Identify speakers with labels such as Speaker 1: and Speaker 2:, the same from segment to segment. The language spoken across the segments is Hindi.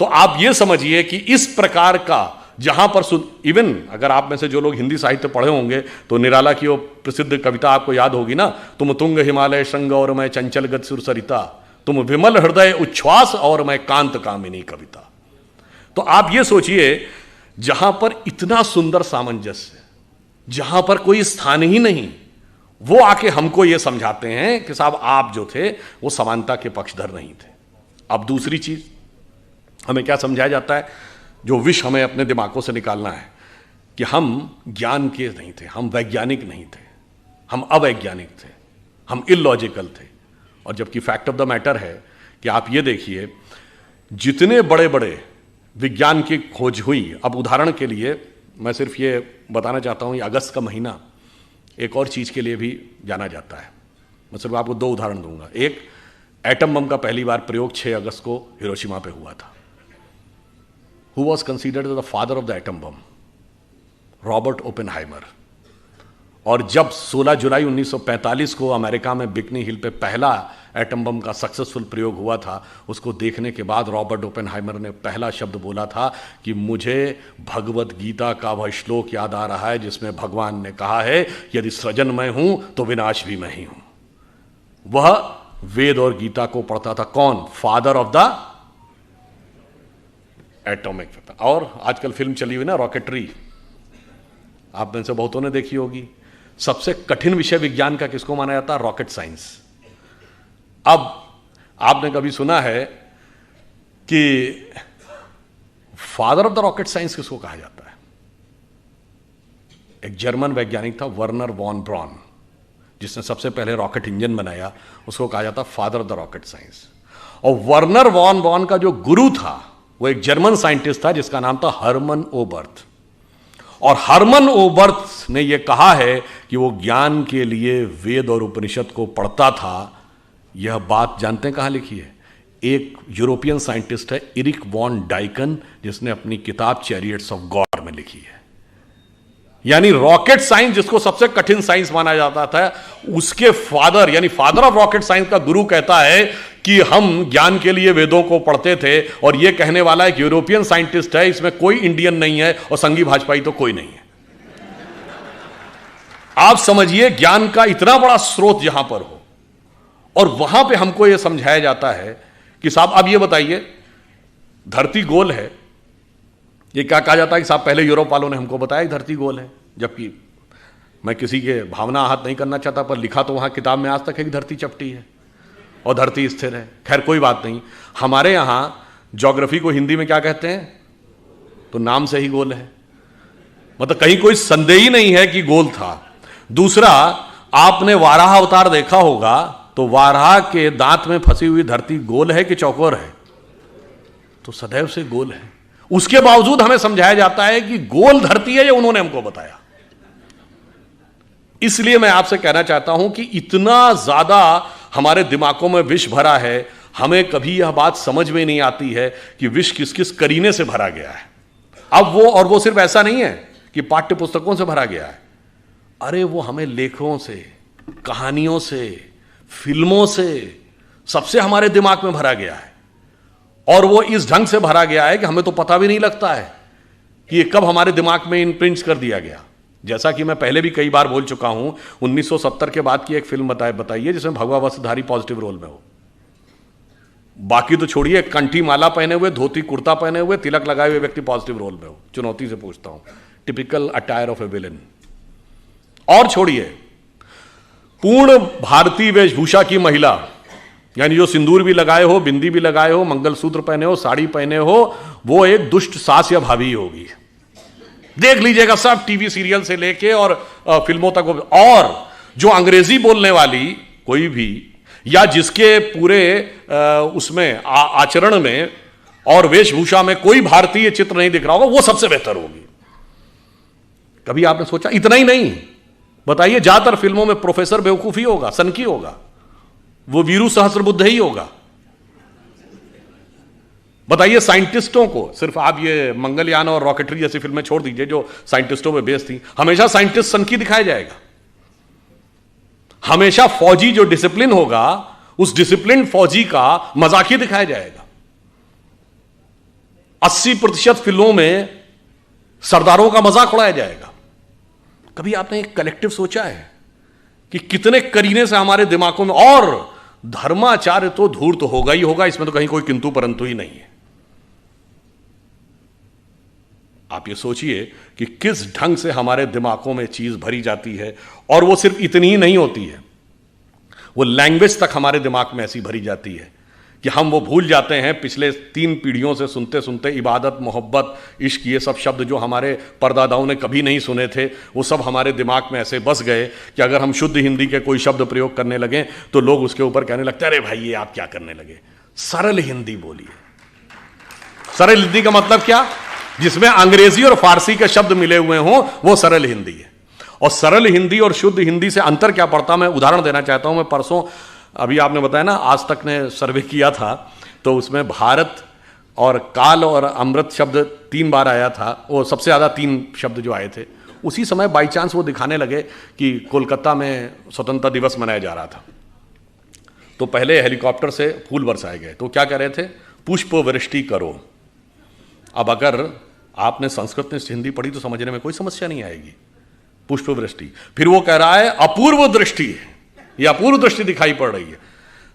Speaker 1: तो आप ये समझिए कि इस प्रकार का जहां पर इवन अगर आप में से जो लोग हिंदी साहित्य पढ़े होंगे तो निराला की वो प्रसिद्ध कविता आपको याद होगी ना, तुम तुंग हिमालय श्रृंग और मैं चंचल गद सुर सरिता, तुम विमल हृदय उच्छ्वास और मैं कांत कामिनी कविता। तो आप ये सोचिए जहां पर इतना सुंदर सामंजस्य, जहां पर कोई स्थान ही नहीं, वो आके हमको ये समझाते हैं कि साहब आप जो थे वो समानता के पक्षधर नहीं थे। अब दूसरी चीज हमें क्या समझाया जाता है, जो विष हमें अपने दिमागों से निकालना है कि हम ज्ञान के नहीं थे, हम वैज्ञानिक नहीं थे, हम अवैज्ञानिक थे, हम इलॉजिकल थे। और जबकि फैक्ट ऑफ द मैटर है कि आप ये देखिए जितने बड़े बड़े विज्ञान की खोज हुई, अब उदाहरण के लिए मैं सिर्फ ये बताना चाहता हूं, ये अगस्त का महीना एक और चीज के लिए भी जाना जाता है। मैं सिर्फ आपको 2 उदाहरण दूंगा। एक, एटम बम का पहली बार प्रयोग 6 अगस्त को हिरोशिमा पे हुआ था। Who was considered the father of the atom bomb? Robert Oppenheimer. और जब 16 जुलाई 1945 को अमेरिका में बिकनी हिल पे पहला एटम बम का सक्सेसफुल प्रयोग हुआ था, उसको देखने के बाद रॉबर्ट ओपेनहाइमर ने पहला शब्द बोला था कि मुझे भगवत गीता का वह श्लोक याद आ रहा है जिसमें भगवान ने कहा है यदि सृजन मैं हूं तो विनाश भी मैं ही हूं। वह वेद और गीता को पढ़ता था। कौन? Father of the atomic. और आजकल फिल्म चली हुई ना रॉकेटरी, आप में से बहुतों ने देखी होगी। सबसे कठिन विषय विज्ञान का किसको माना जाता है? Rocket science. अब आपने कभी सुना है कि father of the rocket science किसको कहा जाता है? एक जर्मन वैज्ञानिक था वर्नर वॉन ब्रॉन, जिसने सबसे पहले रॉकेट इंजन बनाया, उसको कहा जाता father of the rocket science. और वर्नर वॉन ब्रॉन का जो गुरु था वो एक जर्मन साइंटिस्ट था जिसका नाम था हर्मन ओबर्थ। और हर्मन ओबर्थ ने यह कहा है कि वो ज्ञान के लिए वेद और उपनिषद को पढ़ता था। यह बात जानते हैं कहां लिखी है? एक यूरोपियन साइंटिस्ट है इरिक वॉन डाइकन, जिसने अपनी किताब चैरियट्स ऑफ गॉड में लिखी है। यानी रॉकेट साइंस जिसको सबसे कठिन साइंस माना जाता था, उसके फादर यानी फादर ऑफ रॉकेट साइंस का गुरु कहता है कि हम ज्ञान के लिए वेदों को पढ़ते थे। और यह कहने वाला एक यूरोपियन साइंटिस्ट है, इसमें कोई इंडियन नहीं है और संघी भाजपाई तो कोई नहीं है। आप समझिए ज्ञान का इतना बड़ा स्रोत जहां पर हो और वहां पे हमको यह समझाया जाता है कि साहब अब यह बताइए धरती गोल है। ये क्या कहा जाता है कि साहब पहले यूरोप वालों ने हमको बताया कि धरती गोल है, जबकि मैं किसी के भावना आहत नहीं करना चाहता, पर लिखा तो वहां किताब में आज तक है कि धरती चपटी है और धरती स्थिर है। खैर कोई बात नहीं, हमारे यहां ज्योग्राफी को हिंदी में क्या कहते हैं? तो नाम से ही गोल है, मतलब कहीं कोई संदेह ही नहीं है कि गोल था। दूसरा, आपने वाराह अवतार देखा होगा, तो वाराह के दांत में फंसी हुई धरती गोल है कि चौकोर है? तो सदैव से गोल है। उसके बावजूद हमें समझाया जाता है कि गोल धरती है, ये उन्होंने हमको बताया। इसलिए मैं आपसे कहना चाहता हूं कि इतना ज्यादा हमारे दिमागों में विष भरा है, हमें कभी यह बात समझ में नहीं आती है कि विष किस किस करीने से भरा गया है। अब वो सिर्फ ऐसा नहीं है कि पाठ्य पुस्तकों से भरा गया है, अरे वो हमें लेखों से, कहानियों से, फिल्मों से, सबसे हमारे दिमाग में भरा गया है। और वो इस ढंग से भरा गया है कि हमें तो पता भी नहीं लगता है कि ये कब हमारे दिमाग में इम्प्रिंट कर दिया गया। जैसा कि मैं पहले भी कई बार बोल चुका हूं, 1970 के बाद की एक फिल्म बताइए जिसमें भगवा वस्त्रधारी पॉजिटिव रोल में हो। बाकी तो छोड़िए, कंठी माला पहने हुए, धोती कुर्ता पहने हुए, तिलक लगाए हुए व्यक्ति पॉजिटिव रोल में हो। चुनौती से पूछता हूं, typical attire of a villain. और छोड़िए, पूर्ण भारतीय वेशभूषा की महिला, यानी जो सिंदूर भी लगाए हो, बिंदी भी लगाए हो, मंगलसूत्र पहने हो, साड़ी पहने हो, वो एक दुष्ट सास या भाभी होगी। देख लीजिएगा, सब टीवी सीरियल से लेके और फिल्मों तक। और जो अंग्रेजी बोलने वाली कोई भी, या जिसके पूरे उसमें आचरण में और वेशभूषा में कोई भारतीय चित्र नहीं दिख रहा होगा, वो सबसे बेहतर होगी। कभी आपने सोचा? इतना ही नहीं, बताइए, ज्यादातर फिल्मों में प्रोफेसर बेवकूफ ही होगा, सनकी होगा, वो वीरू सहस्त्रबुद्ध ही होगा। बताइए, साइंटिस्टों को, सिर्फ आप ये मंगलयान और रॉकेटरी जैसी फिल्में छोड़ दीजिए जो साइंटिस्टों पे बेस्ड थी, हमेशा साइंटिस्ट सनकी दिखाया जाएगा। हमेशा फौजी जो डिसिप्लिन होगा, उस डिसिप्लिन फौजी का मजाकी दिखाया जाएगा। 80% फिल्मों में सरदारों का मजाक उड़ाया जाएगा। कभी आपने एक कलेक्टिव सोचा है कि कितने करीने से हमारे दिमागों में, और धर्माचार्य तो धूर्त होगा ही होगा, इसमें तो कहीं कोई किंतु परंतु ही नहीं है। आप ये सोचिए कि किस ढंग से हमारे दिमागों में चीज भरी जाती है, और वो सिर्फ इतनी ही नहीं होती है, वो लैंग्वेज तक हमारे दिमाग में ऐसी भरी जाती है कि हम वो भूल जाते हैं पिछले 3 पीढ़ियों से सुनते सुनते इबादत, मोहब्बत, इश्क, ये सब शब्द जो हमारे परदादाओं ने कभी नहीं सुने थे, वो सब हमारे दिमाग में ऐसे बस गए कि अगर हम शुद्ध हिंदी के कोई शब्द प्रयोग करने लगे तो लोग उसके ऊपर कहने लगते अरे भाई ये आप क्या करने लगे, सरल हिंदी बोलिए। सरल हिंदी का मतलब क्या? जिसमें अंग्रेजी और फारसी के शब्द मिले हुए हों, वो सरल हिंदी है। और सरल हिंदी और शुद्ध हिंदी से अंतर क्या पड़ता, मैं उदाहरण देना चाहता हूं। मैं परसों, अभी आपने बताया ना, आज तक ने सर्वे किया था, तो उसमें भारत और काल और अमृत शब्द 3 बार आया था, वो सबसे ज़्यादा 3 शब्द जो आए थे। उसी समय बाई चांस वो दिखाने लगे कि कोलकाता में स्वतंत्रता दिवस मनाया जा रहा था, तो पहले हेलीकॉप्टर से फूल बरसाए गए, तो क्या कह रहे थे, पुष्प वृष्टि करो। अब अगर आपने संस्कृत में हिंदी पढ़ी तो समझने में कोई समस्या नहीं आएगी, पुष्प वृष्टि। फिर वो कह रहा है अपूर्व दृष्टि है, या अपूर्व दृष्टि दिखाई पड़ रही है।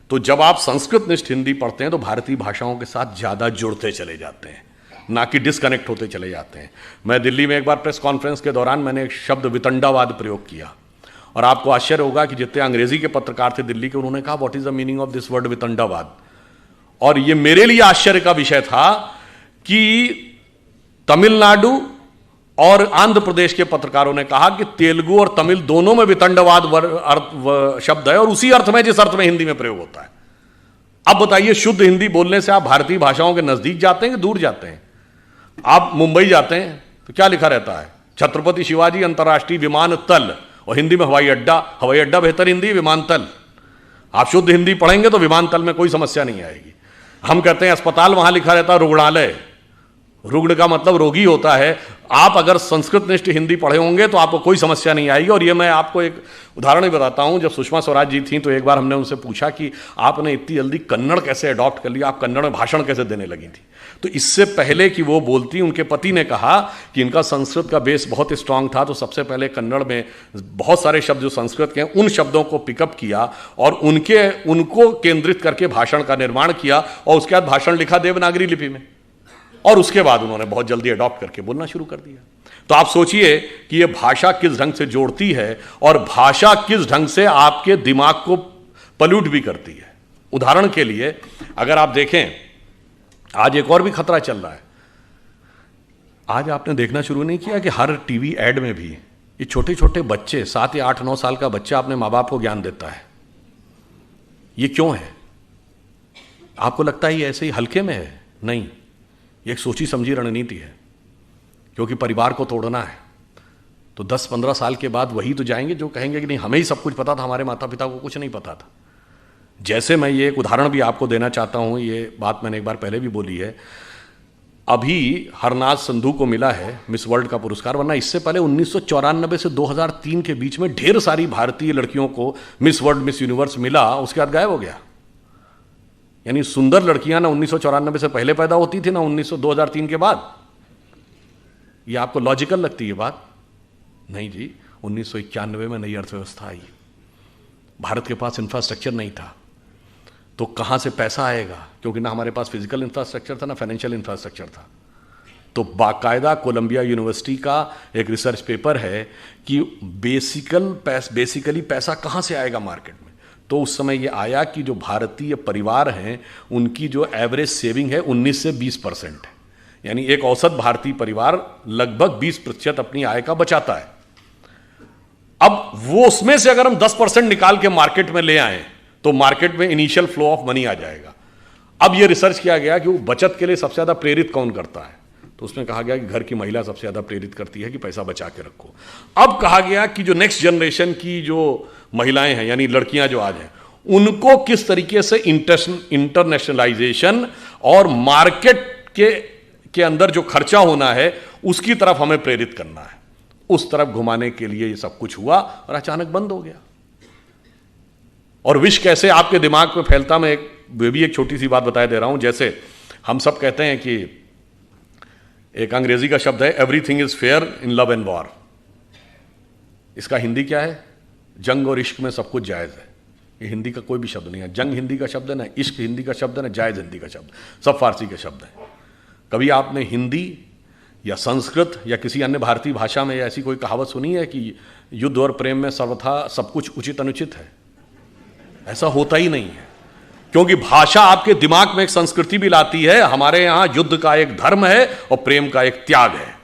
Speaker 1: तो जब आप संस्कृत निष्ठ हिंदी पढ़ते हैं तो भारतीय भाषाओं के साथ ज्यादा जुड़ते चले जाते हैं, ना कि डिस्कनेक्ट होते चले जाते हैं। मैं दिल्ली में एक बार प्रेस कॉन्फ्रेंस के दौरान मैंने एक शब्द वितंडावाद प्रयोग किया, और आपको आश्चर्य होगा कि जितने अंग्रेजी के पत्रकार थे दिल्ली के, उन्होंने कहा what is the meaning of this word वितंडावाद। और ये मेरे लिए आश्चर्य का विषय था कि तमिलनाडु और आंध्र प्रदेश के पत्रकारों ने कहा कि तेलुगु और तमिल दोनों में वितंडवाद शब्द है, और उसी अर्थ में जिस अर्थ में हिंदी में प्रयोग होता है। अब बताइए, शुद्ध हिंदी बोलने से आप भारतीय भाषाओं के नजदीक जाते हैं कि दूर जाते हैं? आप मुंबई जाते हैं तो क्या लिखा रहता है, छत्रपति शिवाजी अंतर्राष्ट्रीय विमानतल, और हिंदी में हवाई अड्डा। हवाई अड्डा बेहतर हिंदी, विमानतल। आप शुद्ध हिंदी पढ़ेंगे तो विमानतल में कोई समस्या नहीं आएगी। हम कहते हैं अस्पताल, वहां लिखा रहता है रुग्णालय। रुग्ण का मतलब रोगी होता है। आप अगर संस्कृत निष्ठ हिंदी पढ़े होंगे तो आपको कोई समस्या नहीं आएगी। और ये मैं आपको एक उदाहरण भी बताता हूं। जब सुषमा स्वराज जी थी तो एक बार हमने उनसे पूछा कि आपने इतनी जल्दी कन्नड़ कैसे अडॉप्ट कर लिया, आप कन्नड़ में भाषण कैसे देने लगी थी? तो इससे पहले कि वो बोलती, उनके पति ने कहा कि इनका संस्कृत का बेस बहुत स्ट्रांग था, तो सबसे पहले कन्नड़ में बहुत सारे शब्द जो संस्कृत के हैं उन शब्दों को पिकअप किया और उनको केंद्रित करके भाषण का निर्माण किया, और उसके बाद भाषण लिखा देवनागरी लिपि में, और उसके बाद उन्होंने बहुत जल्दी अडॉप्ट करके बोलना शुरू कर दिया। तो आप सोचिए कि यह भाषा किस ढंग से जोड़ती है, और भाषा किस ढंग से आपके दिमाग को पल्यूट भी करती है। उदाहरण के लिए अगर आप देखें, आज एक और भी खतरा चल रहा है। आज आपने देखना शुरू नहीं किया कि हर टीवी एड में भी ये छोटे छोटे बच्चे, 7 या 8, 9 साल का बच्चा अपने माँ बाप को ज्ञान देता है। ये क्यों है? आपको लगता है ये ऐसे ही हल्के में है? नहीं, ये एक सोची समझी रणनीति है, क्योंकि परिवार को तोड़ना है। तो 10-15 साल के बाद वही तो जाएंगे जो कहेंगे कि नहीं, हमें ही सब कुछ पता था, हमारे माता पिता को कुछ नहीं पता था। जैसे मैं ये एक उदाहरण भी आपको देना चाहता हूं, ये बात मैंने एक बार पहले भी बोली है। अभी हरनाज संधू को मिला है मिस वर्ल्ड का पुरस्कार, वरना इससे पहले 1994 से 2003 के बीच में ढेर सारी भारतीय लड़कियों को मिस वर्ल्ड, मिस यूनिवर्स मिला, उसके बाद गायब हो गया। यानी सुंदर लड़कियां ना 1994 से पहले पैदा होती थी, ना 2003 के बाद। ये आपको लॉजिकल लगती है बात? नहीं जी, 1991 में नई अर्थव्यवस्था आई, भारत के पास इंफ्रास्ट्रक्चर नहीं था, तो कहां से पैसा आएगा? क्योंकि ना हमारे पास फिजिकल इंफ्रास्ट्रक्चर था, ना फाइनेंशियल इंफ्रास्ट्रक्चर था। तो बाकायदा कोलंबिया यूनिवर्सिटी का एक रिसर्च पेपर है कि बेसिकली पैसा कहां से आएगा मार्केट में। तो उस समय ये आया कि जो भारतीय परिवार हैं उनकी जो एवरेज सेविंग है 19 से 20% है। यानी एक औसत भारतीय परिवार लगभग 20% अपनी आय का बचाता है। अब वो उसमें से अगर हम 10% निकाल के मार्केट में ले आए तो मार्केट में इनिशियल फ्लो ऑफ मनी आ जाएगा। अब ये रिसर्च किया गया कि वो बचत के लिए सबसे ज्यादा प्रेरित कौन करता है, तो उसमें कहा गया कि घर की महिला सबसे ज्यादा प्रेरित करती है कि पैसा बचा के रखो। अब कहा गया कि जो नेक्स्ट जनरेशन की जो महिलाएं हैं, यानी लड़कियां जो आज हैं, उनको किस तरीके से इंटरनेशनलाइजेशन और मार्केट के अंदर जो खर्चा होना है उसकी तरफ हमें प्रेरित करना है। उस तरफ घुमाने के लिए ये सब कुछ हुआ और अचानक बंद हो गया। और विष कैसे आपके दिमाग में फैलता, मैं भी एक छोटी सी बात बताए दे रहा हूं। जैसे हम सब कहते हैं कि एक अंग्रेजी का शब्द है everything is fair in love and war. इसका हिंदी क्या है? जंग और इश्क में सब कुछ जायज है। ये हिंदी का कोई भी शब्द नहीं है। जंग हिंदी का शब्द है ना, इश्क हिंदी का शब्द है ना, जायज हिंदी का शब्द, सब फारसी के शब्द हैं। कभी आपने हिंदी या संस्कृत या किसी अन्य भारतीय भाषा में ऐसी कोई कहावत सुनी है कि युद्ध और प्रेम में सर्वथा सब कुछ उचित अनुचित है? ऐसा होता ही नहीं है, क्योंकि भाषा आपके दिमाग में एक संस्कृति भी लाती है। हमारे यहां युद्ध का एक धर्म है और प्रेम का एक त्याग है।